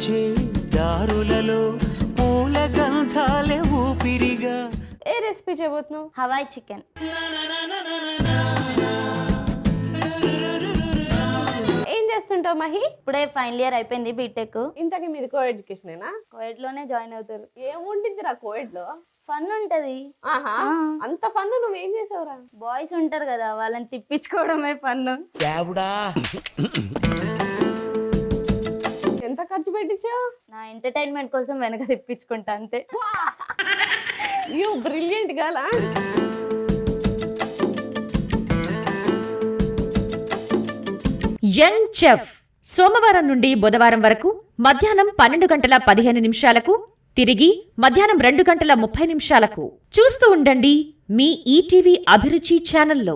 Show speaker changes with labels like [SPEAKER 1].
[SPEAKER 1] నడిచే దారులలో పూల గంధాలే ఊపిరిగా.
[SPEAKER 2] ఏ రెసిపీ చేయబోతున్నావు?
[SPEAKER 3] Hawaii chicken.
[SPEAKER 2] ఏం చేస్తుంటావు మహి?
[SPEAKER 3] ఇప్పుడే ఫైనల్ ఇయర్ అయిపోయింది బీటెక్.
[SPEAKER 2] ఇంతకీ మీది కో ఎడ్యుకేషనేనా?
[SPEAKER 3] కోవిడ్ లోనే జాయిన్ అవుతారు.
[SPEAKER 2] ఏముంటుందిరా కోవిడ్ లో?
[SPEAKER 3] ఫన్ ఉంటది.
[SPEAKER 2] ఆహా, అంత ఫన్ నువ్వేం చేసావురా?
[SPEAKER 3] బాయ్స్ ఉంటారు కదా, వాళ్ళని తిప్పించుకోవడమే ఫన్.
[SPEAKER 2] ఎంత ఖర్చు పెట్టించావు?
[SPEAKER 3] నా ఎంటర్టైన్మెంట్ కోసం వెనక తిప్పించుకుంటా అంతే.
[SPEAKER 2] You brilliant girl.
[SPEAKER 4] Young chef సోమవారం నుండి బుధవారం వరకు మధ్యాహ్నం 12:15 తిరిగి మధ్యాహ్నం 2:30 చూస్తూ ఉండండి మీ ఈటీవీ అభిరుచి ఛానల్లో.